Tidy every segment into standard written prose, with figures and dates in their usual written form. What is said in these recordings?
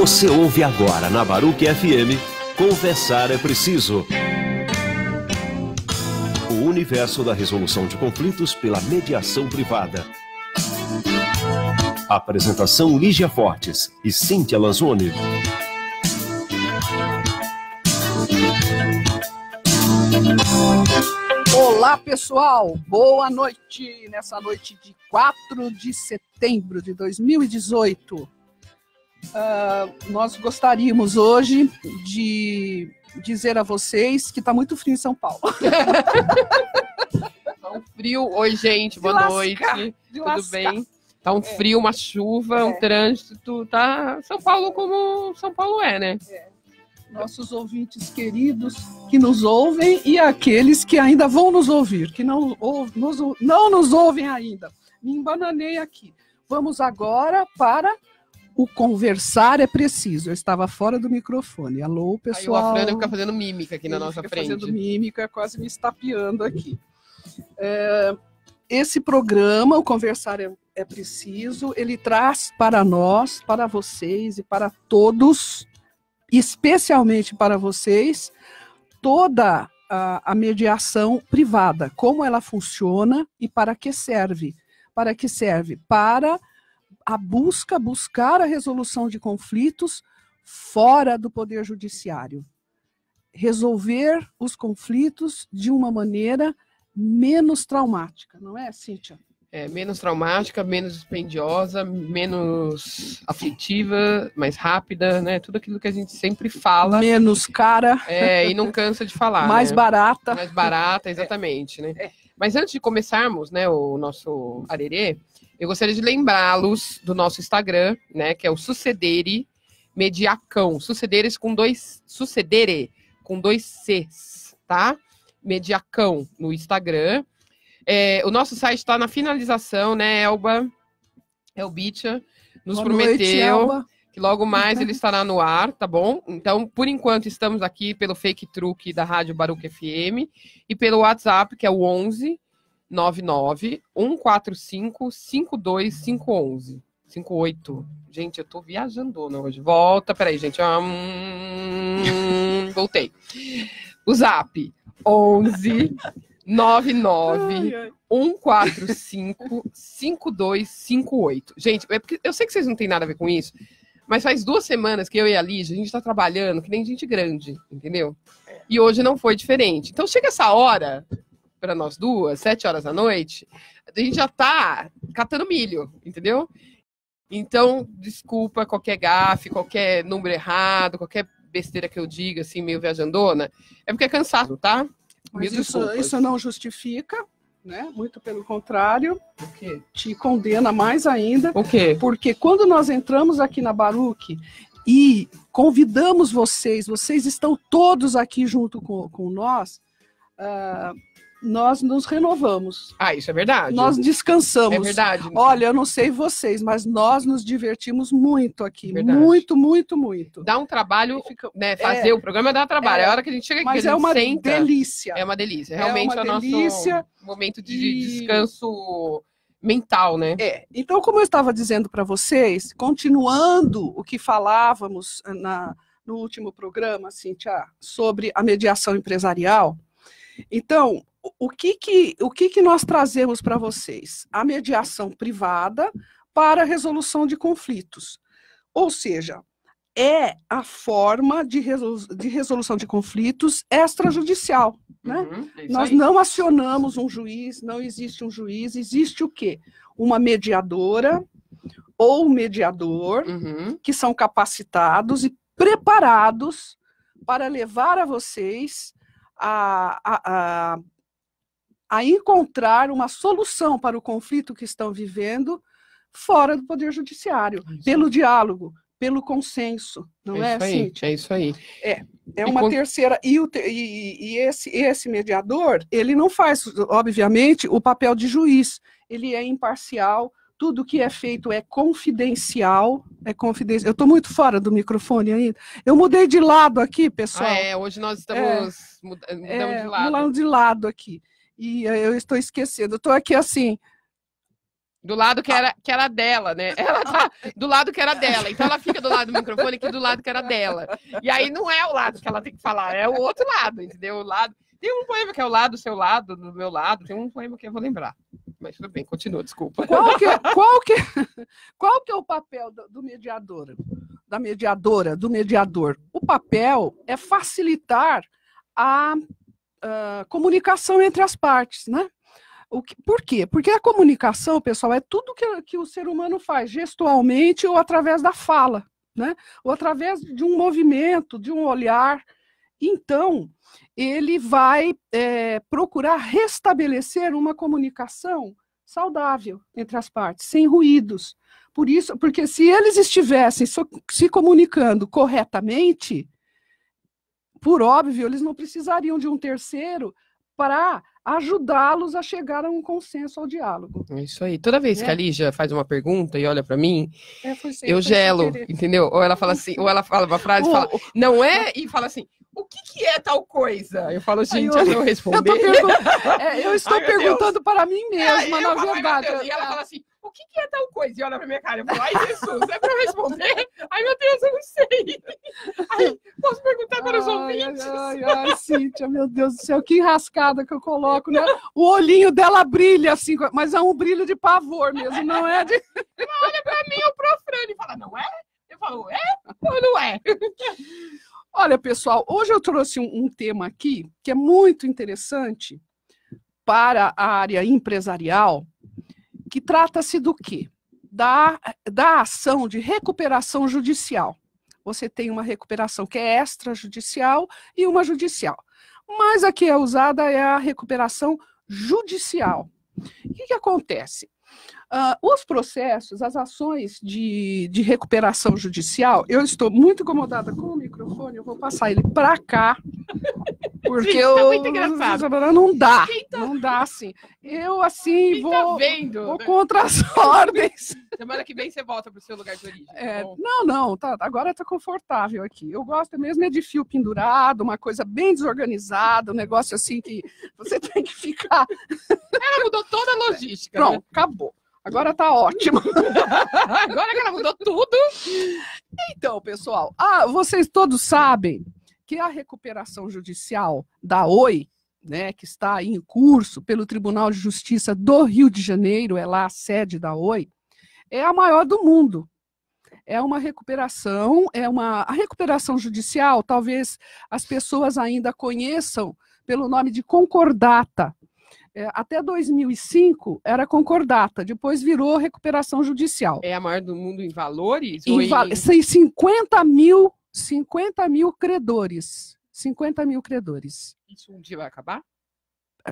Você ouve agora na Baruch FM, Conversar é Preciso. O universo da resolução de conflitos pela mediação privada. Apresentação Lígia Fortes e Cíntia Lanzoni. Olá, pessoal! Boa noite! Nessa noite de 4 de setembro de 2018. Nós gostaríamos hoje de dizer a vocês que está muito frio em São Paulo. Tá um frio. Oi, gente, boa noite. Tudo bem? Tá um frio, uma chuva, um trânsito. Tá São Paulo como São Paulo é, né? Nossos ouvintes queridos que nos ouvem e aqueles que ainda vão nos ouvir, que não nos ouvem ainda. Me embananei aqui. Vamos agora para o Conversar é Preciso. Eu estava fora do microfone. Alô, pessoal. Aí o Afrânio fica fazendo mímica aqui na nossa frente. Fazendo mímica, quase me estapeando aqui. Esse programa, o Conversar é Preciso, ele traz para nós, para vocês e para todos, especialmente para vocês, toda a mediação privada, como ela funciona e para que serve. Para que serve? Para a buscar a resolução de conflitos fora do Poder Judiciário. Resolver os conflitos de uma maneira menos traumática, não é, Cíntia? Menos traumática, menos dispendiosa, menos aflitiva, mais rápida, né? Tudo aquilo que a gente sempre fala. Menos cara. E não cansa de falar. Mais barata. Mais barata, exatamente, né? Mas antes de começarmos, né, o nosso arerê, eu gostaria de lembrá-los do nosso Instagram, né, que é o Sucedere Mediacão. Sucedere com dois Cs, tá? Mediacão no Instagram. O nosso site está na finalização, né, Elba? Elbitia nos Boa prometeu noite, que logo mais ele estará no ar, tá bom? Então, por enquanto, estamos aqui pelo Fake Truque da Rádio Baruch FM e pelo WhatsApp, que é o 11 99 145 52511 58. Gente, eu tô viajandona hoje. Volta, peraí, gente. Voltei. O Zap 11 99 145 5258. Gente, é porque eu sei que vocês não têm nada a ver com isso, mas faz 2 semanas que eu e a Lígia, a gente tá trabalhando que nem gente grande, entendeu? E hoje não foi diferente. Então chega essa hora, para nós duas, 7 horas da noite, a gente já tá catando milho, entendeu? Então, desculpa qualquer gafe, qualquer número errado, qualquer besteira que eu diga, assim, meio viajandona, é porque é cansado, tá? Mas isso não justifica, né? Muito pelo contrário. O quê? Te condena mais ainda. O quê? Porque quando nós entramos aqui na Baruch e convidamos vocês estão todos aqui junto com nós, nós nos renovamos. Isso é verdade. Nós descansamos. É verdade. Olha, eu não sei vocês, mas nós nos divertimos muito aqui. Verdade. Muito, muito, muito. Dá um trabalho, né? Fazer o programa dá trabalho. A hora que a gente chega aqui, mas a gente senta, delícia. É uma delícia. Realmente é o nosso momento de descanso mental, né? Então, como eu estava dizendo para vocês, continuando o que falávamos no último programa, Cíntia, sobre a mediação empresarial, então, o que nós trazemos para vocês? A mediação privada para a resolução de conflitos. Ou seja, é a forma de resolução de conflitos extrajudicial. Né? Nós não acionamos um juiz, não existe um juiz, existe o quê? Uma mediadora ou mediador que são capacitados e preparados para levar a vocês a encontrar uma solução para o conflito que estão vivendo fora do Poder Judiciário, pelo diálogo, pelo consenso, não é assim? É isso aí. É uma terceira. E esse mediador, ele não faz, obviamente, o papel de juiz. Ele é imparcial, tudo que é feito é confidencial. Eu estou muito fora do microfone ainda. Eu mudei de lado aqui, pessoal. Hoje nós estamos mudando de lado. Mudando de lado aqui. E eu estou esquecendo. Eu estou aqui assim, Do lado que era dela, né? Ela tá do lado que era dela. Então ela fica do lado do microfone que do lado que era dela. E aí não é o lado que ela tem que falar, é o outro lado, entendeu? O lado... Tem um poema que é o lado, do seu lado, do meu lado. Tem um poema que eu vou lembrar. Mas tudo bem, continua, desculpa. Qual que é o papel do mediador? Da mediadora, do mediador? O papel é facilitar a comunicação entre as partes, né? Por quê? Porque a comunicação, pessoal, é tudo que o ser humano faz, gestualmente ou através da fala, né? Ou através de um movimento, de um olhar. Então, ele vai procurar restabelecer uma comunicação saudável entre as partes, sem ruídos. Por isso, porque se eles estivessem se comunicando corretamente, por óbvio, eles não precisariam de um terceiro para ajudá-los a chegar a um consenso, ao diálogo. É isso aí. Toda vez que a Lígia faz uma pergunta e olha para mim, eu sem gelo, querer. entendeu? Ou ela fala assim, ou ela fala uma frase e fala, não é? E fala assim, o que é tal coisa? Eu falo, gente, eu não responder. Eu estou perguntando para mim mesma, na verdade. E ela fala assim, o que é tal coisa? E olha pra minha cara, eu falo, ai, Jesus, é pra eu responder? Ai, meu Deus, eu não sei. Ai, posso perguntar para os ouvintes? Ai, Cíntia, meu Deus do céu, que enrascada que eu coloco, né? O olhinho dela brilha assim, mas é um brilho de pavor mesmo, não é de... Ela olha pra mim, eu pro Fran, e fala, não é? Eu falo, é ou não é? Olha, pessoal, hoje eu trouxe um tema aqui que é muito interessante para a área empresarial, que trata-se do quê? Da ação de recuperação judicial. Você tem uma recuperação que é extrajudicial e uma judicial. Mas a que é usada é a recuperação judicial. O que acontece? Os processos, as ações de recuperação judicial, eu estou muito incomodada com o microfone, eu vou passar ele para cá, porque Gente, tá muito engraçado. Não dá assim. Eu assim vou contra as ordens. Semana que vem você volta para o seu lugar de origem. Agora está confortável aqui. Eu gosto mesmo de fio pendurado, uma coisa bem desorganizada, um negócio assim que você tem que ficar. Ela mudou toda a logística. Pronto, né? Acabou. Agora tá ótimo. Agora que ela mudou tudo. Então, pessoal, vocês todos sabem que a recuperação judicial da Oi, né, que está em curso pelo Tribunal de Justiça do Rio de Janeiro, é lá a sede da Oi, é a maior do mundo. É uma recuperação, a recuperação judicial, talvez as pessoas ainda conheçam pelo nome de concordata. Até 2005 era concordata, depois virou recuperação judicial. É a maior do mundo em valores? 50 mil credores. 50 mil credores. Isso um dia vai acabar?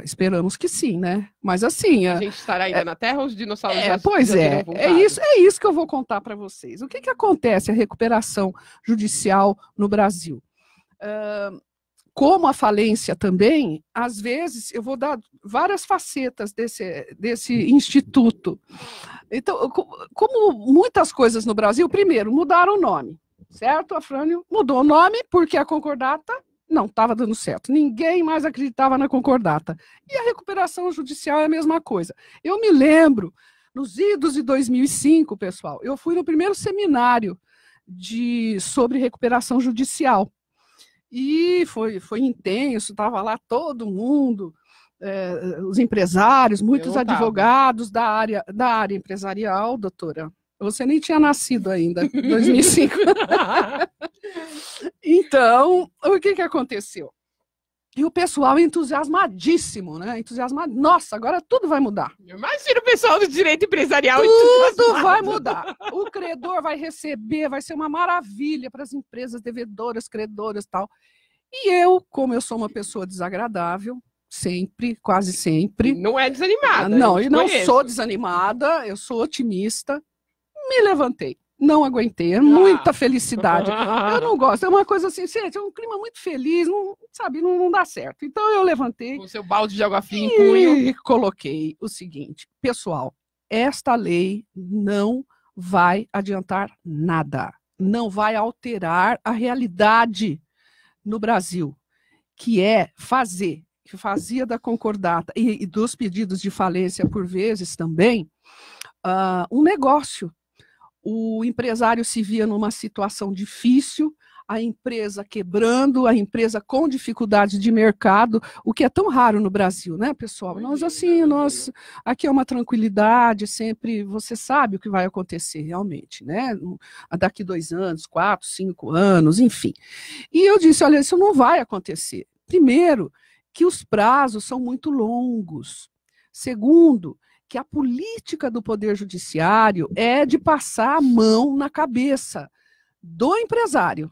Esperamos que sim, né? Mas assim... A gente estará ainda na Terra ou os dinossauros já é isso que eu vou contar para vocês. O que acontece a recuperação judicial no Brasil? Como a falência também, às vezes, eu vou dar várias facetas desse instituto. Então, como muitas coisas no Brasil, primeiro, mudaram o nome, certo? A Frânio mudou o nome porque a concordata não estava dando certo. Ninguém mais acreditava na concordata. E a recuperação judicial é a mesma coisa. Eu me lembro, nos idos de 2005, pessoal, eu fui no primeiro seminário sobre recuperação judicial. E foi intenso, estava lá todo mundo, os empresários, muitos advogados da área empresarial, doutora. Você nem tinha nascido ainda, em 2005. Então, o que aconteceu? E o pessoal entusiasmadíssimo, né? Nossa, agora tudo vai mudar. Imagina o pessoal do direito empresarial. Tudo vai mudar. O credor vai receber, vai ser uma maravilha para as empresas devedoras, credoras e tal. E eu, como eu sou uma pessoa desagradável, sempre, quase sempre. Não é desanimada. Não, eu não sou desanimada, eu sou otimista. Me levantei. Não aguentei, é muita felicidade. Eu não gosto, é uma coisa assim, gente, é um clima muito feliz, não dá certo. Então eu levantei. Com o seu balde de água fria em punho. E coloquei o seguinte, pessoal, esta lei não vai adiantar nada, não vai alterar a realidade no Brasil, que fazia da concordata e dos pedidos de falência, por vezes também, um negócio. O empresário se via numa situação difícil, a empresa quebrando, a empresa com dificuldade de mercado, o que é tão raro no Brasil, né, pessoal? Nós aqui é uma tranquilidade, sempre você sabe o que vai acontecer realmente, né? Daqui 2 anos, 4, 5 anos, enfim. E eu disse, olha, isso não vai acontecer. Primeiro, que os prazos são muito longos. Segundo, que a política do Poder Judiciário é de passar a mão na cabeça do empresário.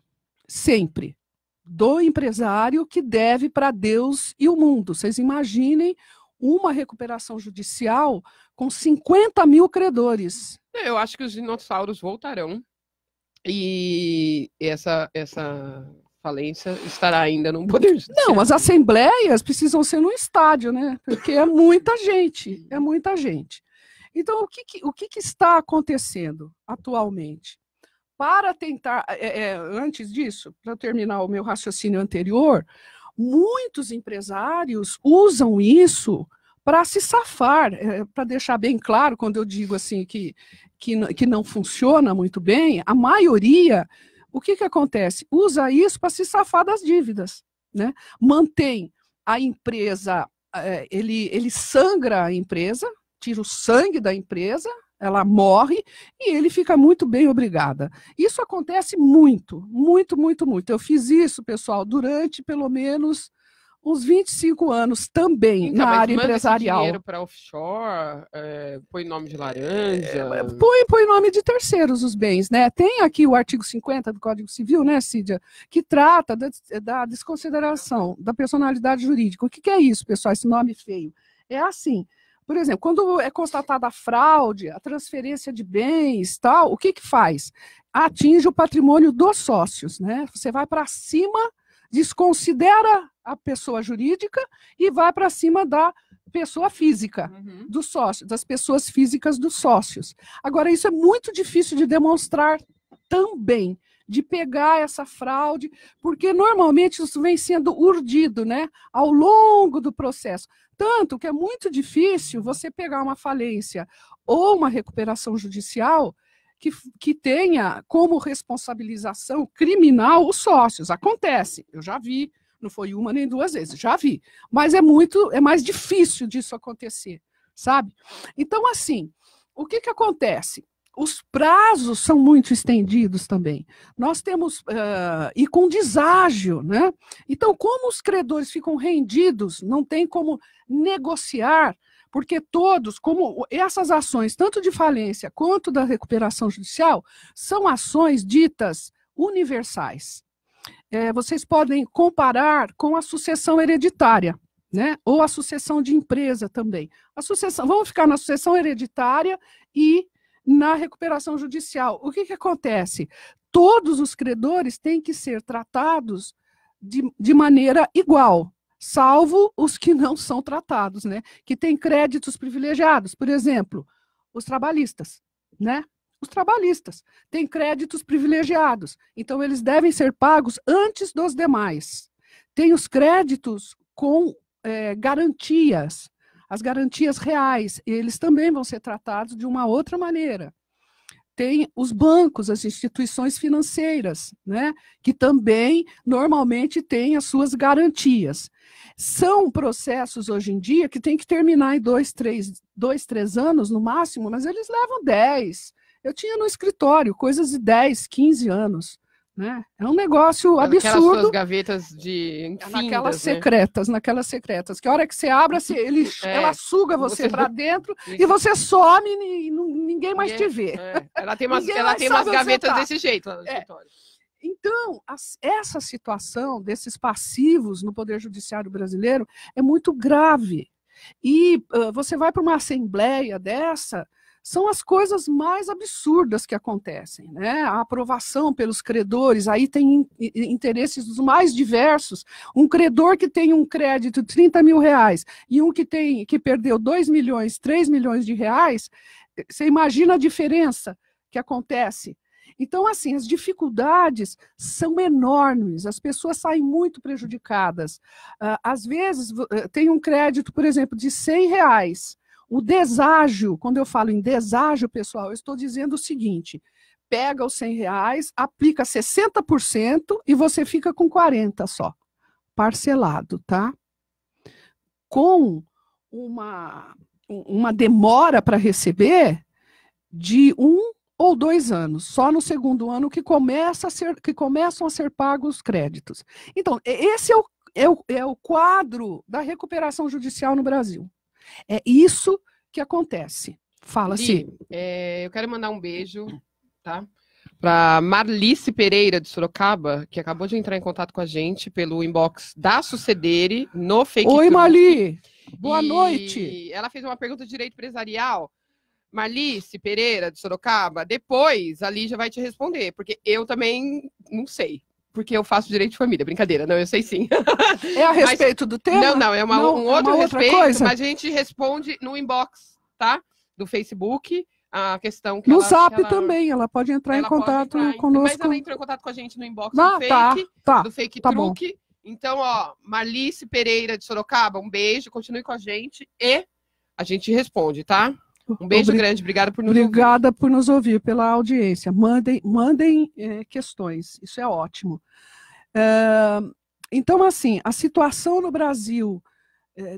Sempre. Do empresário que deve para Deus e o mundo. Vocês imaginem uma recuperação judicial com 50 mil credores. Eu acho que os dinossauros voltarão e essa falência estará ainda no Poder Judiciário. Não, as assembleias precisam ser no estádio, né? Porque é muita gente, é muita gente. Então, o que está acontecendo atualmente? Para tentar, antes disso, para terminar o meu raciocínio anterior, muitos empresários usam isso para se safar, para deixar bem claro, quando eu digo assim que não funciona muito bem, a maioria, o que acontece? Usa isso para se safar das dívidas, né? Mantém a empresa, ele sangra a empresa, tira o sangue da empresa, ela morre e ele fica muito bem, obrigada. Isso acontece muito, muito, muito, muito. Eu fiz isso, pessoal, durante pelo menos uns 25 anos também então, na área empresarial. Esse dinheiro para offshore, põe nome de laranja? Põe nome de terceiros os bens, né? Tem aqui o artigo 50 do Código Civil, né, Cídia, que trata da desconsideração da personalidade jurídica. O que é isso, pessoal, esse nome feio? É assim, por exemplo, quando é constatada a fraude, a transferência de bens, tal, o que faz? Atinge o patrimônio dos sócios, né? Você vai para cima, desconsidera a pessoa jurídica e vai para cima da pessoa física, do sócio, das pessoas físicas dos sócios. Agora, isso é muito difícil de demonstrar também, de pegar essa fraude, porque normalmente isso vem sendo urdido, né, ao longo do processo. Tanto que é muito difícil você pegar uma falência ou uma recuperação judicial que tenha como responsabilização criminal os sócios. Acontece, eu já vi, não foi uma nem 2 vezes, já vi. Mas é mais difícil disso acontecer, sabe? Então, assim, o que acontece? Os prazos são muito estendidos também. Nós temos, e com deságio, né? Então, como os credores ficam rendidos, não tem como negociar, porque todos, como essas ações, tanto de falência quanto da recuperação judicial, são ações ditas universais. Vocês podem comparar com a sucessão hereditária, né? Ou a sucessão de empresa também. Vamos ficar na sucessão hereditária e na recuperação judicial. O que acontece? Todos os credores têm que ser tratados de maneira igual, salvo os que não são tratados, né? Que têm créditos privilegiados. Por exemplo, os trabalhistas, né? Os trabalhistas têm créditos privilegiados, então eles devem ser pagos antes dos demais. Tem os créditos com garantias, as garantias reais, eles também vão ser tratados de uma outra maneira. Tem os bancos, as instituições financeiras, né, que também normalmente têm as suas garantias. São processos hoje em dia que tem que terminar em 2, 3 anos no máximo, mas eles levam 10. Eu tinha no escritório coisas de 10, 15 anos. Né? É um negócio absurdo. Aquelas suas gavetas de naquelas secretas, que a hora que você abre, ela suga você para dentro e você some e ninguém mais te vê. Ela tem umas gavetas desse jeito lá no escritório. Então, essa situação desses passivos no Poder Judiciário brasileiro é muito grave. E você vai para uma assembleia dessa, são as coisas mais absurdas que acontecem, né? A aprovação pelos credores, aí tem interesses dos mais diversos. Um credor que tem um crédito de 30 mil reais e um que perdeu 2 milhões, 3 milhões de reais, você imagina a diferença que acontece. Então, assim, as dificuldades são enormes, as pessoas saem muito prejudicadas. Às vezes, tem um crédito, por exemplo, de 100 reais. O deságio, quando eu falo em deságio, pessoal, eu estou dizendo o seguinte: pega os R$ 100, aplica 60% e você fica com 40 só, parcelado, tá? Com uma demora para receber de 1 ou 2 anos, só no segundo ano que começam a ser pagos os créditos. Então, esse é o quadro da recuperação judicial no Brasil. É isso que acontece. Fala-se. Eu quero mandar um beijo, tá? Para Marlice Pereira de Sorocaba, que acabou de entrar em contato com a gente pelo inbox da Sucedere no Facebook. Oi, Marli. Boa noite. Ela fez uma pergunta de direito empresarial. Marlice Pereira de Sorocaba, depois a Lígia vai te responder, porque eu também não sei. Porque eu faço direito de família. Brincadeira, não, eu sei sim. É a respeito do tema? Não, é um outro outra respeito, coisa? mas a gente responde no inbox, tá? Do Facebook, a questão que no Zap também, ela pode entrar em contato conosco. Mas ela entrou em contato com a gente no inbox do Fake tá Truque. Bom. Então, ó, Marlice Pereira de Sorocaba, um beijo, continue com a gente e a gente responde, tá? Um beijo grande, obrigada por nos ouvir. Obrigada por nos ouvir, pela audiência. Mandem questões, isso é ótimo. Então, assim, a situação no Brasil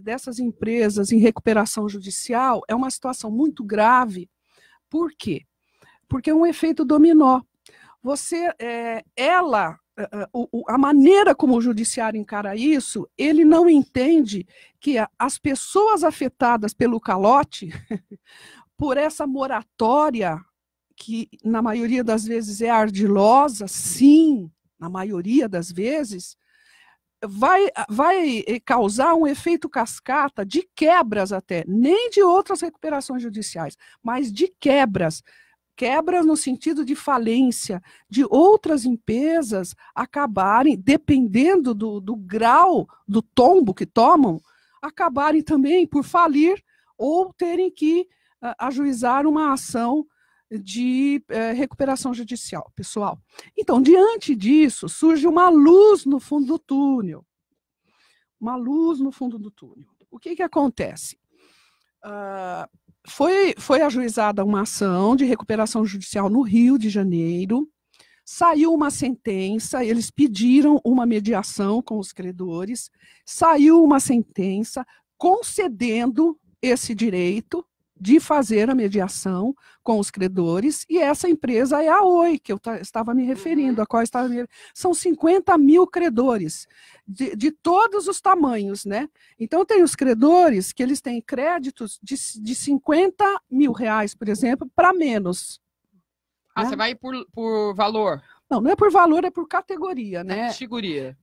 dessas empresas em recuperação judicial é uma situação muito grave. Por quê? Porque é um efeito dominó. A maneira como o judiciário encara isso, ele não entende que as pessoas afetadas pelo calote, por essa moratória, que na maioria das vezes é ardilosa, sim, na maioria das vezes, vai causar um efeito cascata de quebras até, nem de outras recuperações judiciais, mas de quebras no sentido de falência, de outras empresas acabarem, dependendo do grau do tombo que tomam, acabarem também por falir ou terem que ajuizar uma ação de recuperação judicial, pessoal. Então, diante disso, surge uma luz no fundo do túnel. Uma luz no fundo do túnel. O que acontece? Foi ajuizada uma ação de recuperação judicial no Rio de Janeiro, saiu uma sentença, eles pediram uma mediação com os credores, saiu uma sentença concedendo esse direito de fazer a mediação com os credores, e essa empresa é a Oi, que eu estava me referindo, a qual são 50 mil credores, de todos os tamanhos, né? Então, tem os credores que eles têm créditos de 50 mil reais, por exemplo, para menos. Né? Você vai por valor? Não é por valor, é por categoria, né? Categoria.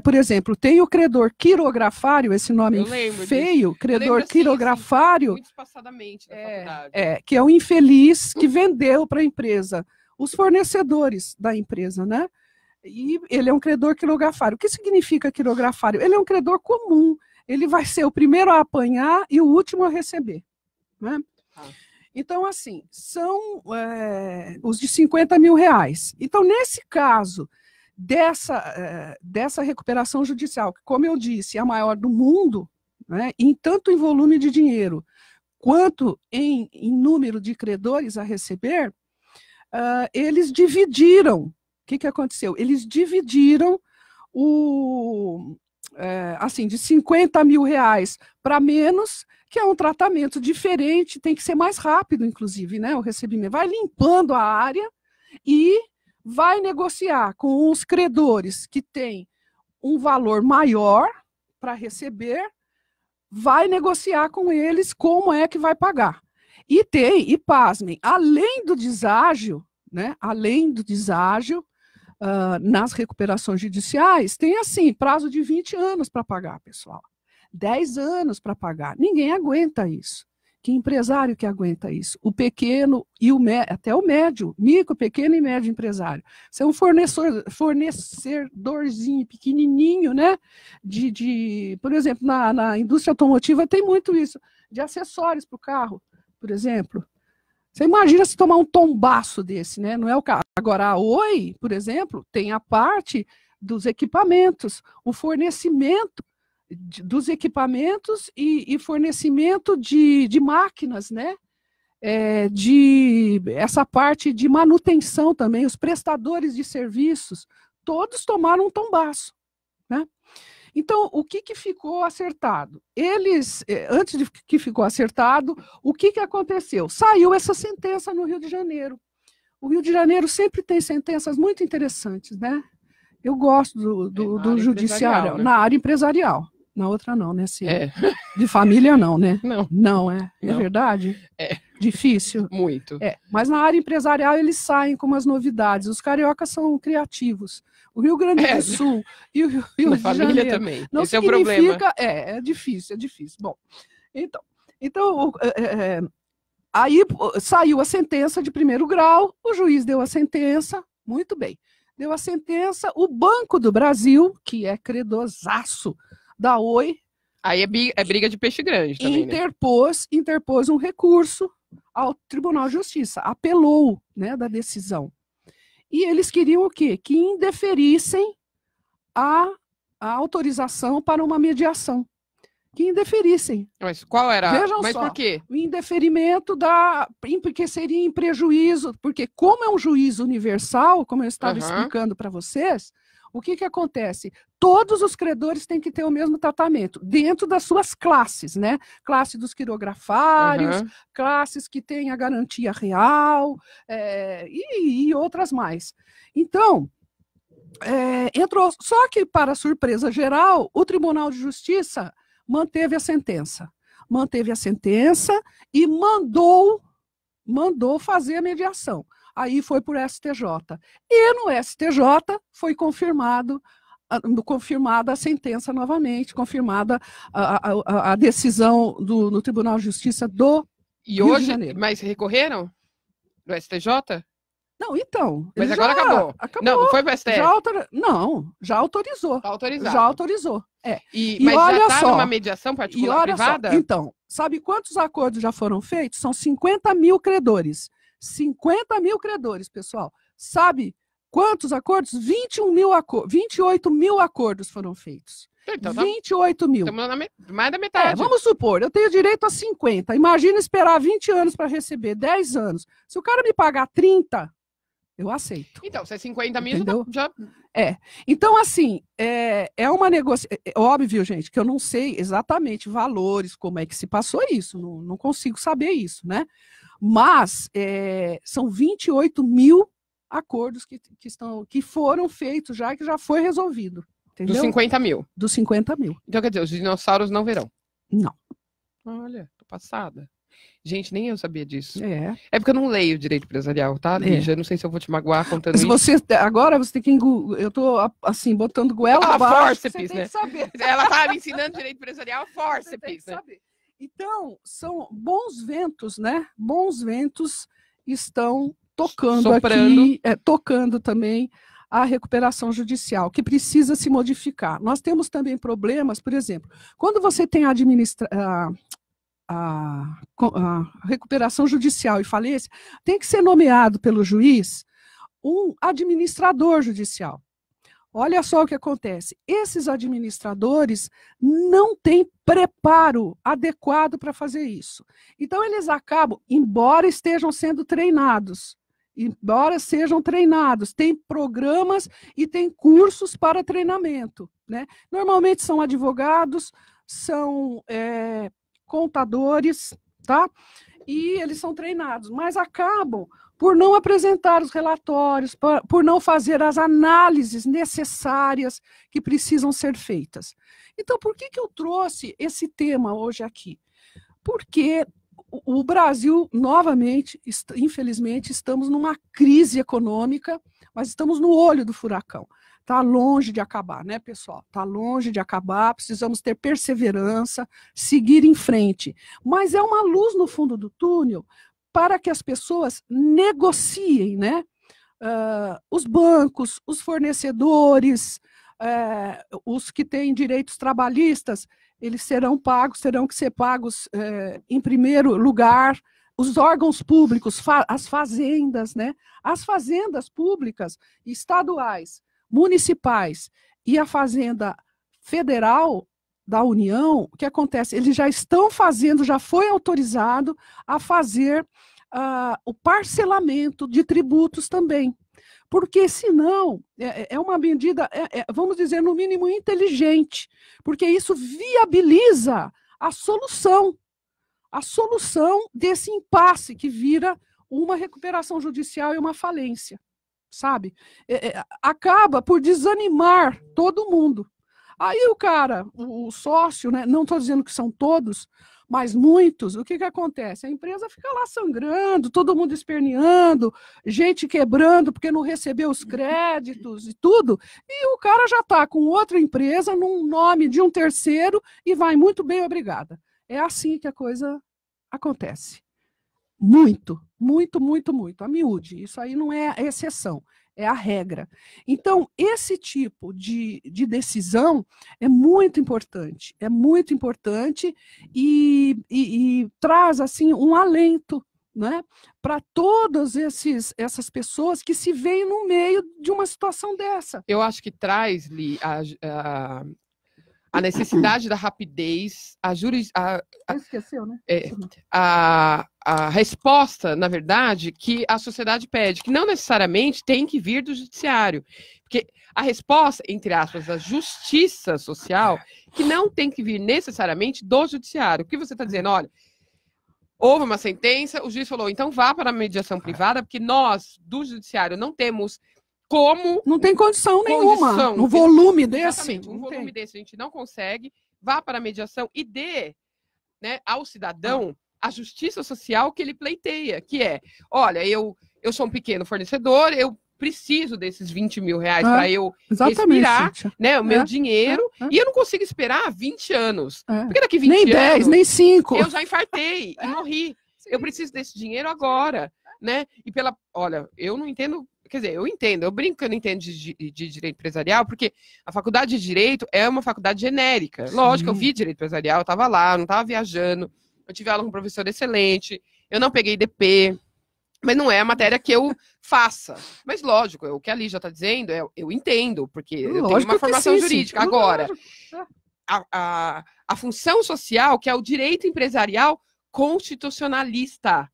Por exemplo, tem o credor quirografário, esse nome feio, disso. Credor quirografário. Muito espaçadamente na faculdade. Que é o infeliz que vendeu para a empresa, os fornecedores da empresa, né? E ele é um credor quirografário. O que significa quirografário? Ele é um credor comum. Ele vai ser o primeiro a apanhar e o último a receber, né? Então, assim, são os de 50 mil reais. Então, nesse caso dessa recuperação judicial, que, como eu disse, é a maior do mundo, né, tanto em volume de dinheiro, quanto em número de credores a receber, eles dividiram. O que aconteceu? Eles dividiram assim, de 50 mil reais para menos, que é um tratamento diferente, tem que ser mais rápido, inclusive, né? O recebimento vai limpando a área e vai negociar com os credores que têm um valor maior para receber, vai negociar com eles como é que vai pagar. E pasmem, além do deságio, né? Além do deságio, nas recuperações judiciais, tem assim, prazo de 20 anos para pagar, pessoal. 10 anos para pagar. Ninguém aguenta isso. Que empresário que aguenta isso? O pequeno e até o médio, micro, pequeno e médio empresário. Você é um fornecedorzinho pequenininho, né? Por exemplo, na indústria automotiva tem muito isso, de acessórios para o carro, por exemplo. Você imagina se tomar um tombaço desse, né? Não é o carro. Agora, a Oi, por exemplo, tem a parte dos equipamentos, o fornecimento dos equipamentos e fornecimento de máquinas, né? De essa parte de manutenção também, os prestadores de serviços, todos tomaram um tombaço, né? Então, o que ficou acertado? Eles, antes de que ficou acertado, o que aconteceu? Saiu essa sentença no Rio de Janeiro. O Rio de Janeiro sempre tem sentenças muito interessantes, né? Eu gosto do judiciário, né? Na área empresarial. Na outra não, né? De família não, né? Não. Não, é Não. verdade? É. Difícil? Muito. Mas na área empresarial eles saem com umas novidades. Os cariocas são criativos. O Rio Grande do Sul e o Rio de família Janeiro também. não Esse é o problema. É difícil. Bom, então aí saiu a sentença de primeiro grau, o juiz deu a sentença, muito bem. Deu a sentença, o Banco do Brasil, que é credorzaço da Oi. Aí é briga de peixe grande também, interpôs um recurso ao Tribunal de Justiça, apelou, né, da decisão. E eles queriam o quê? Que indeferissem a autorização para uma mediação. Que indeferissem. Mas qual era? Vejam Mas só, por quê? o indeferimento porque seria em prejuízo, porque como é um juízo universal, como eu estava explicando para vocês, o que acontece? Todos os credores têm que ter o mesmo tratamento, dentro das suas classes, né? Classe dos quirografários, classes que têm a garantia real, e outras mais. Então, entrou. Só que, para surpresa geral, o Tribunal de Justiça manteve a sentença. E mandou fazer a mediação. Aí foi por STJ. E no STJ foi confirmada a sentença novamente, confirmada a decisão no Tribunal de Justiça do Rio de Janeiro. Mas recorreram no STJ? Não, então. Mas agora acabou. Não foi para o STF? Já autorizou. Autorizado. Já autorizou. Mas olha já está só, numa mediação particular privada? Então, sabe quantos acordos já foram feitos? São 50 mil credores. 50 mil credores, pessoal. Sabe quantos acordos? 28 mil acordos foram feitos. Então, 28 mil. Estamos mais da metade. Vamos supor, eu tenho direito a 50. Imagina esperar 20 anos para receber, 10 anos. Se o cara me pagar 30, eu aceito. Então, se é 50 mil, entendeu? já... Então, assim, é uma negociação. Óbvio, gente, que eu não sei exatamente valores, como é que se passou isso. Não consigo saber isso, né? Mas são 28 mil acordos que foram feitos já, que já foi resolvido. Entendeu? Dos 50 mil? Dos 50 mil. Então, quer dizer, os dinossauros não verão? Não. Olha, tô passada. Gente, nem eu sabia disso. É porque eu não leio direito empresarial, tá, Lígia? Não sei se eu vou te magoar contando isso. Agora você tem que... Eu tô, assim, botando goela abaixo. Forceps, né? Ela tá me ensinando direito empresarial, forceps, né? Saber. Então, são bons ventos, né? Bons ventos estão tocando aqui, tocando também a recuperação judicial, que precisa se modificar. Nós temos também problemas, por exemplo, quando você tem a recuperação judicial e falência, tem que ser nomeado pelo juiz um administrador judicial. Olha só o que acontece. Esses administradores não têm preparo adequado para fazer isso. Então, eles acabam, embora estejam sendo treinados, tem programas e tem cursos para treinamento, né? Normalmente são advogados, são contadores, tá? E eles são treinados, mas acabam por não apresentar os relatórios, por não fazer as análises necessárias que precisam ser feitas. Então, por que eu trouxe esse tema hoje aqui? Porque o Brasil, novamente, infelizmente, estamos numa crise econômica, mas estamos no olho do furacão. Está longe de acabar, né, pessoal? Está longe de acabar, precisamos ter perseverança, seguir em frente. Mas é uma luz no fundo do túnel para que as pessoas negociem, né? Os bancos, os fornecedores, os que têm direitos trabalhistas, eles terão que ser pagos em primeiro lugar. Os órgãos públicos, as fazendas, né? As fazendas públicas, estaduais, municipais e a fazenda federal da União, o que acontece? Eles já estão fazendo, já foi autorizado a fazer o parcelamento de tributos também. Porque, senão, é uma medida, vamos dizer, no mínimo inteligente, porque isso viabiliza a solução desse impasse que vira uma recuperação judicial e uma falência, sabe? Acaba por desanimar todo mundo. Aí o cara, o sócio, né, não estou dizendo que são todos, mas muitos, o que acontece? A empresa fica lá sangrando, todo mundo esperneando, gente quebrando porque não recebeu os créditos e tudo, e o cara já está com outra empresa num nome de um terceiro e vai muito bem, obrigada. É assim que a coisa acontece. Muito, muito, muito, muito. A miúde, isso aí não é a exceção, é a regra. Então, esse tipo de decisão é muito importante e traz assim um alento, né, para todas essas pessoas que se veem no meio de uma situação dessa. Eu acho que traz, Li, a necessidade da rapidez, Esqueceu, né? A resposta, na verdade, que a sociedade pede, que não necessariamente tem que vir do judiciário. Porque a resposta, entre aspas, da justiça social, que não tem que vir necessariamente do judiciário. O que você está dizendo? Olha, houve uma sentença, o juiz falou, então vá para a mediação privada, porque nós, do judiciário, não temos como... Não tem condição nenhuma. Um volume desse. Exatamente, um volume desse a gente não consegue. Vá para a mediação e dê, né, ao cidadão a justiça social que ele pleiteia, que é, olha, eu sou um pequeno fornecedor, eu preciso desses 20 mil reais para eu respirar, né, o meu dinheiro, e eu não consigo esperar 20 anos. Porque daqui 20 nem 10, anos, nem 5. Eu já infartei e morri. Eu preciso desse dinheiro agora, né? E olha, eu não entendo. Quer dizer, eu entendo, eu brinco que eu não entendo de direito empresarial, porque a faculdade de direito é uma faculdade genérica. Lógico, eu vi direito empresarial, eu estava lá, não estava viajando, eu tive aula com um professor excelente, eu não peguei DP, mas não é a matéria que eu faça. Mas lógico, o que a Lígia está dizendo, eu entendo, porque eu tenho uma formação jurídica. Agora, a função social, que é o direito empresarial constitucionalista,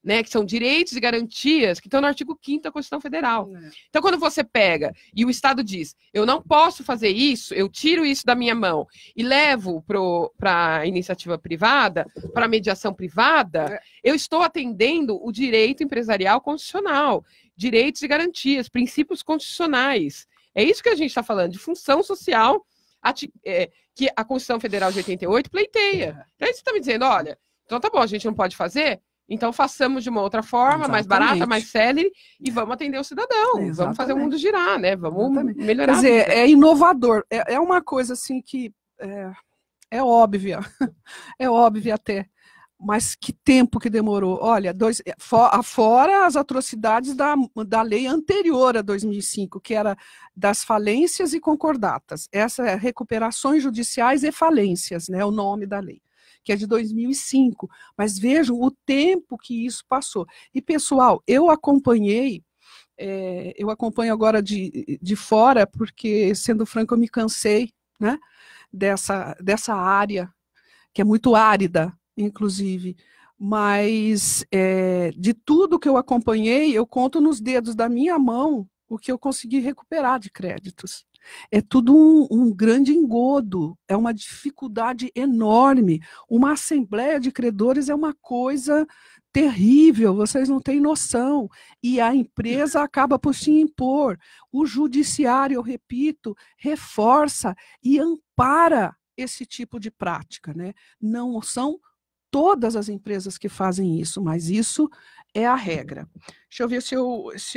né, que são direitos e garantias que estão no artigo 5º da Constituição Federal. Então, quando você pega e o Estado diz, eu não posso fazer isso, eu tiro isso da minha mão e levo para a iniciativa privada, para a mediação privada, eu estou atendendo o direito empresarial constitucional, direitos e garantias, princípios constitucionais. É isso que a gente está falando, de função social que a Constituição Federal de 88 pleiteia. Então, aí você está me dizendo, olha, então tá bom, a gente não pode fazer? Então, façamos de uma outra forma, mais barata, mais célere, e vamos atender o cidadão. Vamos fazer o mundo girar, né? Vamos melhorar. Quer dizer, é inovador. É uma coisa assim que é óbvia. É óbvia até. Mas que tempo que demorou. Olha, fora as atrocidades da lei anterior a 2005, que era das falências e concordatas. Essa é recuperações judiciais e falências, né? O nome da lei, que é de 2005, mas vejam o tempo que isso passou. E, pessoal, eu acompanho agora de fora, porque, sendo franco, eu me cansei, né, dessa área, que é muito árida, inclusive, mas de tudo que eu acompanhei, eu conto nos dedos da minha mão o que eu consegui recuperar de créditos. É tudo um grande engodo, é uma dificuldade enorme. Uma assembleia de credores é uma coisa terrível, vocês não têm noção. E a empresa acaba por se impor. O judiciário, eu repito, reforça e ampara esse tipo de prática, né? Não são todas as empresas que fazem isso, mas isso é a regra. Deixa eu ver se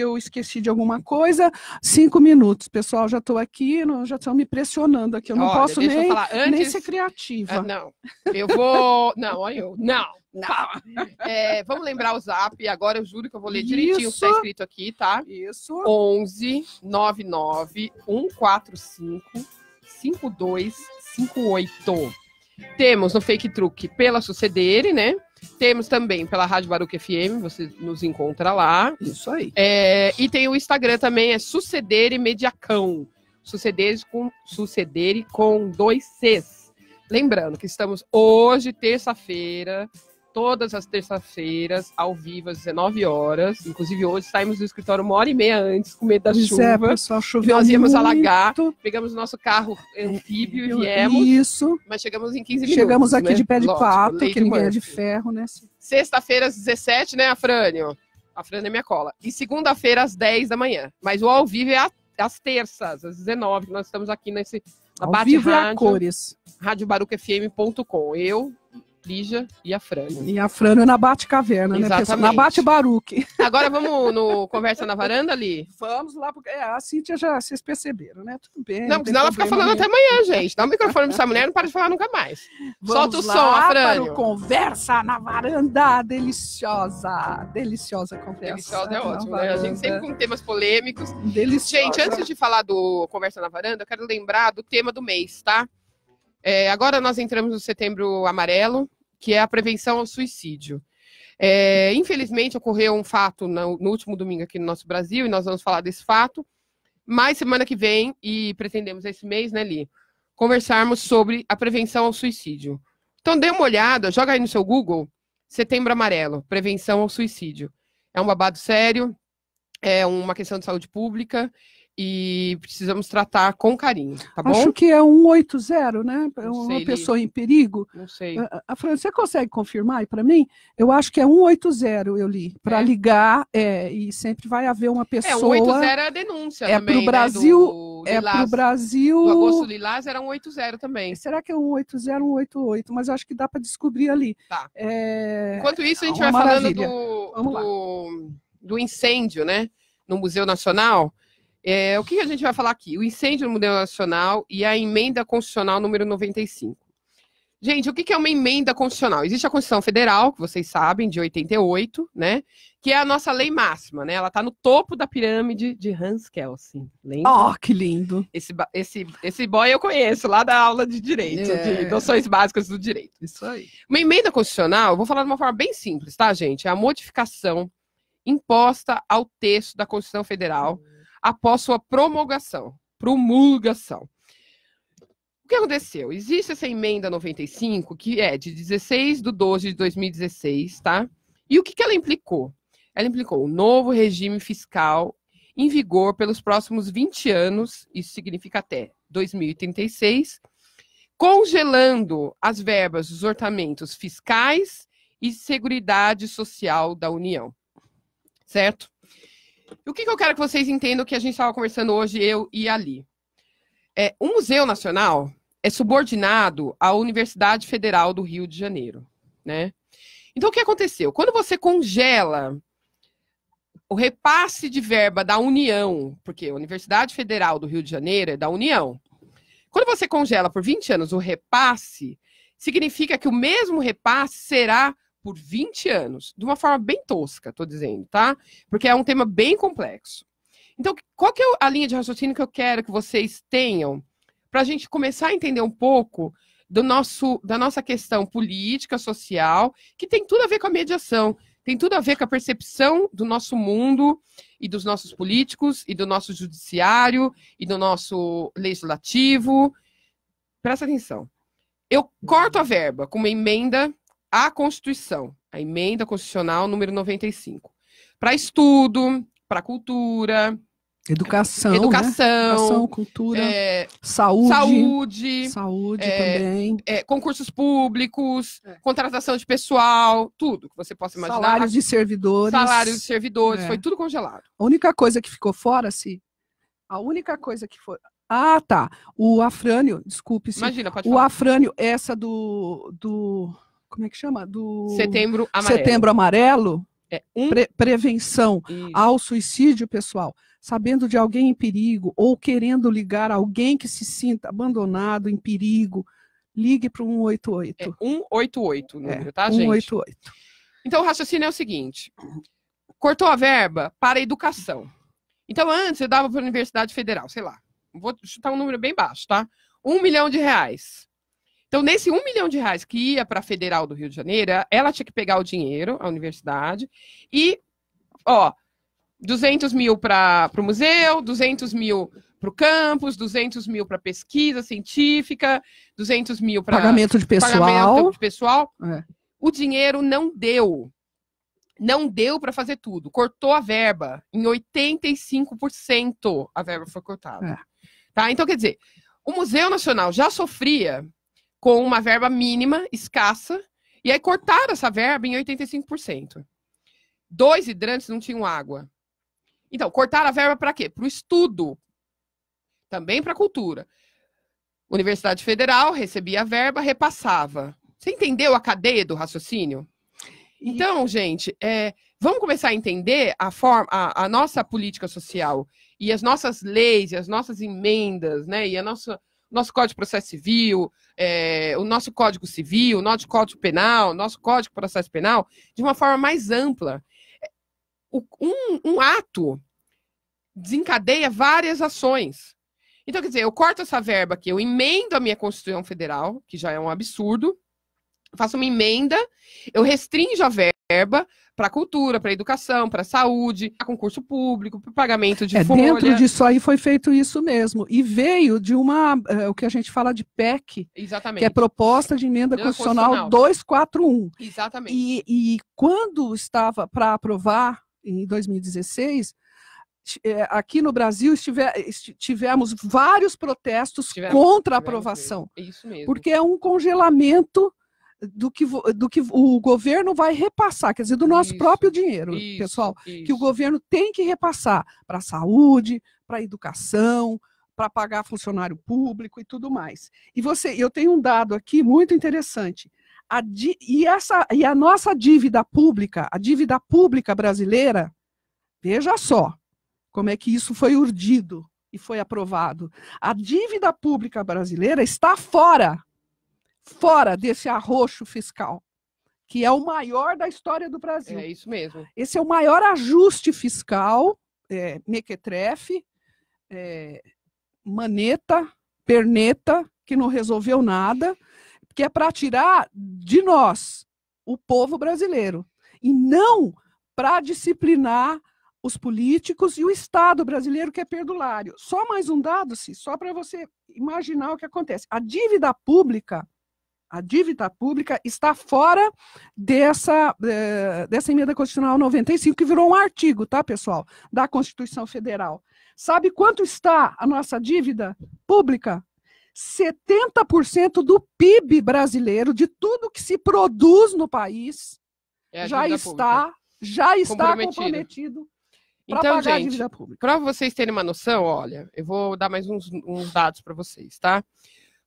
eu esqueci de alguma coisa. 5 minutos, pessoal, já estou aqui, já estão me pressionando aqui, eu não posso nem ser criativa. Não, eu vou... Não, olha eu. Não. Vamos lembrar o zap, agora eu juro que eu vou ler direitinho o que está escrito aqui, tá? Isso. 11 99 145 5258. Temos no Fake Truque pela Sucedere, né? Temos também pela Rádio Baruch FM, você nos encontra lá. Isso aí. E tem o Instagram também, é Sucedere Mediacão. Sucedere com 2 Cs. lembrando que estamos hoje, terça-feira, todas as terças-feiras, ao vivo, às 19 horas. Inclusive, hoje saímos do escritório 1h30 antes, com medo da chuva. Pessoal, choveu nós íamos muito. alagar, pegamos o nosso carro anfíbio e viemos. Isso. Mas chegamos em 15 minutos. Chegamos aqui, né? De pé de Lógico, pato, que ninguém é de Murphy. ferro, né? Sexta-feira, às 17, né, Afrânio? A Afrânio é minha cola. E segunda-feira, às 10 da manhã. Mas o ao vivo é às terças, às 19, que nós estamos aqui na ao vivo Bate-Rádio, é a cores. radiobarucfm.com. Eu, Lígia e a Frânio. E a Frânio na Bate-Caverna, né, pessoal? Na Bate-Baruque. Agora vamos no Conversa na Varanda, ali? Vamos lá, porque a Cíntia já, vocês perceberam, né? Tudo bem. Não, senão ela fica falando até amanhã, gente. Dá o microfone pra essa mulher, não para de falar nunca mais. Solta o som, Afrânio. Para o Conversa na Varanda, deliciosa. Deliciosa conversa. Deliciosa é ótimo, né? A gente sempre com temas polêmicos. Deliciosa. Gente, antes de falar do Conversa na Varanda, eu quero lembrar do tema do mês, tá? Agora nós entramos no Setembro Amarelo, que é a prevenção ao suicídio. Infelizmente, ocorreu um fato no último domingo aqui no nosso Brasil, e nós vamos falar desse fato, mas semana que vem, e pretendemos esse mês, né, Li, conversarmos sobre a prevenção ao suicídio. Então, dê uma olhada, joga aí no seu Google, Setembro Amarelo, prevenção ao suicídio. É um babado sério, é uma questão de saúde pública, e precisamos tratar com carinho, tá bom? Acho que é 180, né? Não Uma sei, pessoa em perigo. Não sei. A Fran, você consegue confirmar aí para mim? Eu acho que é 180, eu li. Para ligar, e sempre vai haver uma pessoa... 180 é a denúncia também, pro Brasil, né? Pro Brasil... Do Agosto Lilás era 180 também. Será que é 180, 188? Mas eu acho que dá para descobrir ali. Tá. Enquanto isso, a gente vai maravilha. falando do incêndio, né? No Museu Nacional. O que a gente vai falar aqui? O incêndio no Museu Nacional e a emenda constitucional número 95. Gente, o que é uma emenda constitucional? Existe a Constituição Federal, que vocês sabem, de 88, né? Que é a nossa lei máxima, né? Ela está no topo da pirâmide de Hans Kelsen. Lembra? Oh, que lindo! Esse boy eu conheço, lá da aula de direito, de noções básicas do direito. Isso aí. Uma emenda constitucional, eu vou falar de uma forma bem simples, tá, gente? É a modificação imposta ao texto da Constituição Federal após sua promulgação. O que aconteceu? Existe essa emenda 95, que é de 16/12/2016, tá? E o que ela implicou? Ela implicou um novo regime fiscal em vigor pelos próximos 20 anos, isso significa até 2036, congelando as verbas dos orçamentos fiscais e Seguridade Social da União. Certo? O que eu quero que vocês entendam que a gente estava conversando hoje, eu e a Li? O Museu Nacional é subordinado à Universidade Federal do Rio de Janeiro, né? Então, o que aconteceu? Quando você congela o repasse de verba da União, porque a Universidade Federal do Rio de Janeiro é da União, quando você congela por 20 anos o repasse, significa que o mesmo repasse será por 20 anos, de uma forma bem tosca, estou dizendo, tá? Porque é um tema bem complexo. Então, qual que é a linha de raciocínio que eu quero que vocês tenham para a gente começar a entender um pouco da nossa questão política, social, que tem tudo a ver com a mediação, tem tudo a ver com a percepção do nosso mundo e dos nossos políticos e do nosso judiciário e do nosso legislativo. Presta atenção. Eu corto a verba com uma emenda à Constituição, a emenda constitucional número 95, para estudo, para cultura, educação, cultura, saúde também, concursos públicos, contratação de pessoal, tudo que você possa imaginar. Salários de servidores, foi tudo congelado. A única coisa que ficou fora, a única coisa que foi... Ah, tá. O Afrânio, desculpe. Imagina, pode falar. O Afrânio, essa do como é que chama? Do Setembro Amarelo. Setembro Amarelo. Prevenção ao suicídio, pessoal. Sabendo de alguém em perigo ou querendo ligar alguém que se sinta abandonado, em perigo, ligue para o 188. 188 o número, tá, gente? 188. Então, o raciocínio é o seguinte. Cortou a verba para a educação. Então, antes eu dava para a Universidade Federal, sei lá, vou chutar um número bem baixo, tá? R$1 milhão. Então, nesse R$1 milhão que ia para a Federal do Rio de Janeiro, ela tinha que pegar o dinheiro, a universidade, e, 200 mil para o museu, 200 mil para o campus, 200 mil para pesquisa científica, 200 mil para pagamento de pessoal. É. O dinheiro não deu. Não deu para fazer tudo. Cortou a verba. Em 85% a verba foi cortada. É. Tá? Então, quer dizer, o Museu Nacional já sofria com uma verba mínima, escassa, e aí cortaram essa verba em 85%. 2 hidrantes não tinham água. Então, cortaram a verba para quê? Para o estudo. Também para a cultura. Universidade Federal recebia a verba, repassava. Você entendeu a cadeia do raciocínio? Então, gente, vamos começar a entender a nossa política social e as nossas leis, e as nossas emendas, né? E nosso Código de Processo Civil, o nosso Código Civil, o nosso Código Penal, o nosso Código de Processo Penal, de uma forma mais ampla. Um ato desencadeia várias ações. Então, quer dizer, eu corto essa verba aqui, eu emendo a minha Constituição Federal, que já é um absurdo, faço uma emenda, eu restringo a verba para a cultura, para a educação, para a saúde, para concurso público, para o pagamento de folha. Dentro disso aí foi feito isso mesmo. E veio de o que a gente fala de PEC, exatamente, que é Proposta de Emenda Constitucional 241. Exatamente. E quando estava para aprovar, em 2016, aqui no Brasil tivemos vários protestos contra a aprovação. Mesmo. Isso mesmo. Porque é um congelamento do que o governo vai repassar, quer dizer, do nosso próprio dinheiro, pessoal, que o governo tem que repassar para a saúde, para a educação, para pagar funcionário público e tudo mais. Eu tenho um dado aqui muito interessante. E a nossa dívida pública, a dívida pública brasileira, veja só como é que isso foi urdido e foi aprovado. A dívida pública brasileira está fora desse arroxo fiscal, que é o maior da história do Brasil. É isso mesmo. Esse é o maior ajuste fiscal, mequetrefe, maneta, perneta, que não resolveu nada, que é para tirar de nós, o povo brasileiro, e não para disciplinar os políticos e o Estado brasileiro, que é perdulário. Só mais um dado, só para você imaginar o que acontece. A dívida pública está fora dessa emenda constitucional 95, que virou um artigo, tá, pessoal, da Constituição Federal. Sabe quanto está a nossa dívida pública? 70% do PIB brasileiro, de tudo que se produz no país, já está comprometido para então, pagar gente, a dívida pública. Para vocês terem uma noção, olha, eu vou dar mais uns dados para vocês, tá?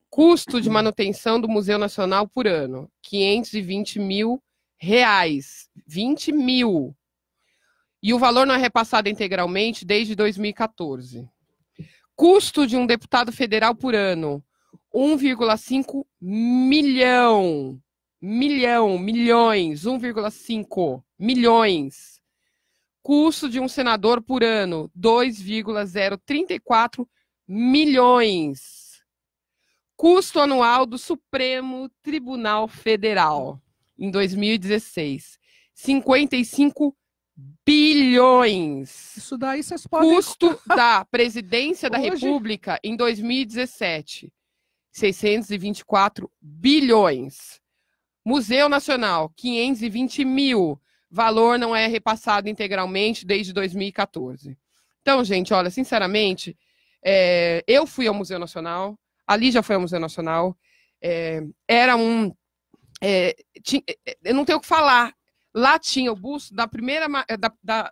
Custo de manutenção do Museu Nacional por ano, R$ 520 mil. 20 mil. E o valor não é repassado integralmente desde 2014. Custo de um deputado federal por ano, 1,5 milhão. Milhões, 1,5 milhões. Custo de um senador por ano, 2,034 milhões. Custo anual do Supremo Tribunal Federal, em 2016, 55 bilhões. Isso daí vocês podem... Custo da Presidência da República, em 2017, 624 bilhões. Museu Nacional, 520 mil. Valor não é repassado integralmente desde 2014. Então, gente, olha, sinceramente, eu fui ao Museu Nacional, ali já foi ao Museu Nacional, era eu não tenho o que falar. Lá tinha o busto da primeira,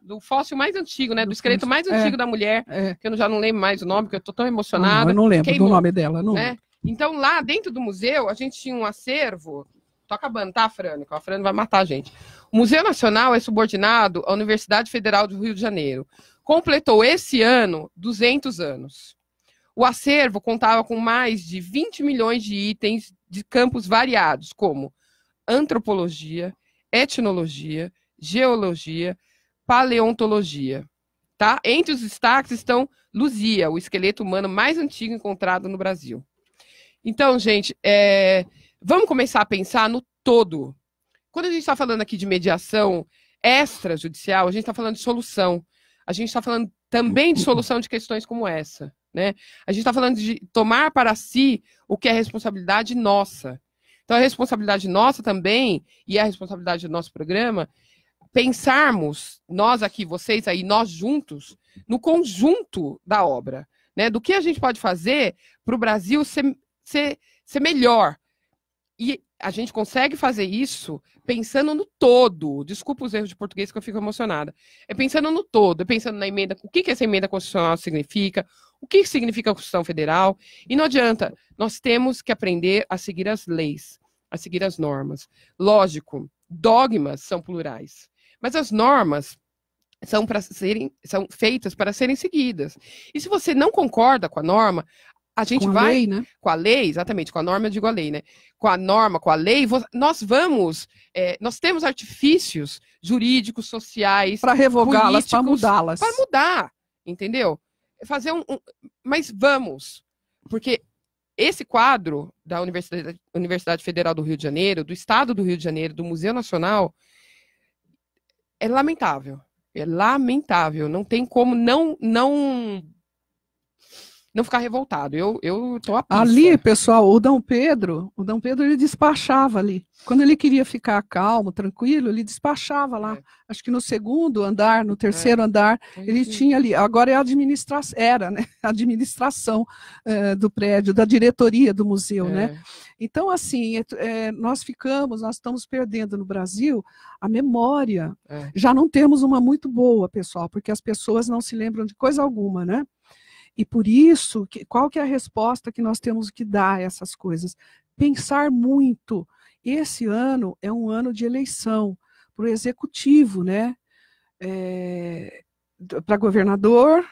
do fóssil mais antigo, né? Do esqueleto mais antigo da mulher, que eu já não lembro mais o nome, porque eu estou tão emocionada. Eu não lembro do nome dela, não. Né? Então, lá dentro do museu, a gente tinha um acervo. Tô acabando, tá, Frânico? A Frânico vai matar a gente. O Museu Nacional é subordinado à Universidade Federal do Rio de Janeiro. Completou esse ano 200 anos. O acervo contava com mais de 20 milhões de itens de campos variados, como antropologia, etnologia, geologia, paleontologia. Tá? Entre os destaques estão Luzia, o esqueleto humano mais antigo encontrado no Brasil. Então, gente, vamos começar a pensar no todo. Quando a gente está falando aqui de mediação extrajudicial, a gente está falando de solução. A gente está falando também de solução de questões como essa. né? A gente está falando de tomar para si o que é responsabilidade nossa. Então, a responsabilidade nossa também, e a responsabilidade do nosso programa, pensarmos, nós aqui, vocês aí, nós juntos, no conjunto da obra, né? Do que a gente pode fazer para o Brasil ser melhor. E a gente consegue fazer isso pensando no todo. Desculpa os erros de português que eu fico emocionada. É pensando no todo, é pensando na emenda, o que essa emenda constitucional significa, o que significa a Constituição Federal. E não adianta, nós temos que aprender a seguir as leis, a seguir as normas. Lógico, dogmas são plurais, mas as normas são feitas para serem seguidas. E se você não concorda com a norma, a gente Com a vai... lei, né? Com a lei, exatamente, com a norma eu digo a lei, né? Com a norma, com a lei, nós temos artifícios jurídicos, sociais, Para revogá-las, para políticos, mudá-las. para mudar, entendeu? Fazer mas vamos, porque esse quadro da Universidade Federal do Rio de Janeiro, do Estado do Rio de Janeiro, do Museu Nacional, é lamentável. É lamentável. Não tem como não ficar revoltado. Eu tô a pista. Ali, pessoal, o Dom Pedro ele despachava ali. Quando ele queria ficar calmo, tranquilo, ele despachava lá. Acho que no segundo andar, no terceiro andar, ele tinha ali. Agora é a administração, né? A administração do prédio, da diretoria do museu, né? Então, assim, nós estamos perdendo no Brasil a memória. Já não temos uma muito boa, pessoal, porque as pessoas não se lembram de coisa alguma, né? E por isso, qual que é a resposta que nós temos que dar a essas coisas? Pensar muito. Esse ano é um ano de eleição para o executivo, né? Para governador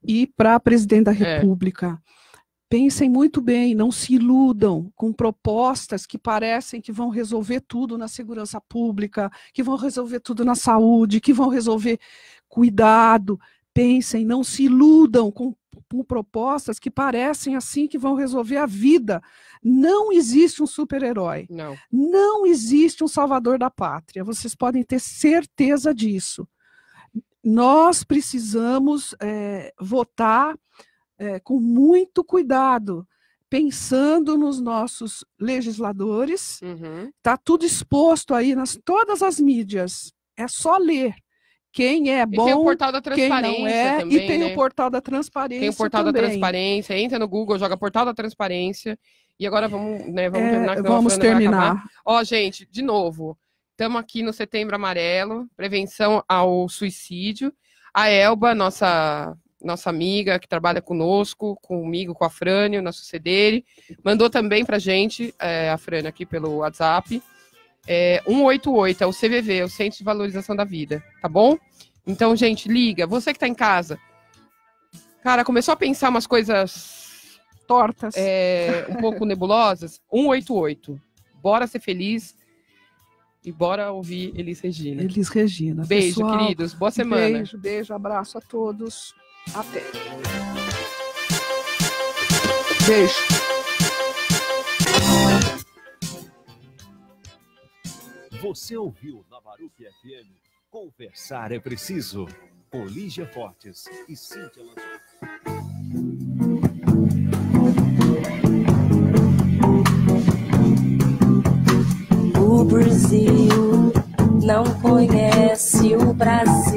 e para presidente da República. Pensem muito bem, não se iludam com propostas que parecem que vão resolver tudo na segurança pública, que vão resolver tudo na saúde, que vão resolver cuidado. Pensem, não se iludam com propostas que parecem assim que vão resolver a vida. Não existe um super-herói. Não existe um salvador da pátria. Vocês podem ter certeza disso. Nós precisamos votar com muito cuidado, pensando nos nossos legisladores. Está tudo exposto aí nas todas as mídias. É só ler. Quem é bom, tem o portal da quem não é, também, e tem, né, o portal da transparência. Tem o portal também. Da transparência, entra no Google, joga portal da transparência. E agora vamos terminar. Vamos terminar. Ó, gente, de novo, estamos aqui no Setembro Amarelo, prevenção ao suicídio. A Elba, nossa amiga que trabalha conosco, comigo, com a Frânio, nosso CDR, mandou também pra gente, a Frânio aqui pelo WhatsApp. 188, é o CVV, o Centro de Valorização da Vida, tá bom? Então, gente, liga. Você que tá em casa, cara, começou a pensar umas coisas tortas, um pouco nebulosas, 188. Bora ser feliz e bora ouvir Elis Regina. Elis Regina. Beijo, pessoal, queridos. Boa semana. Beijo, abraço a todos. Até. Beijo. Você ouviu na Baruch FM Conversar é Preciso, com Lígia Fortes e Cíntia Lançon. O Brasil não conhece o Brasil.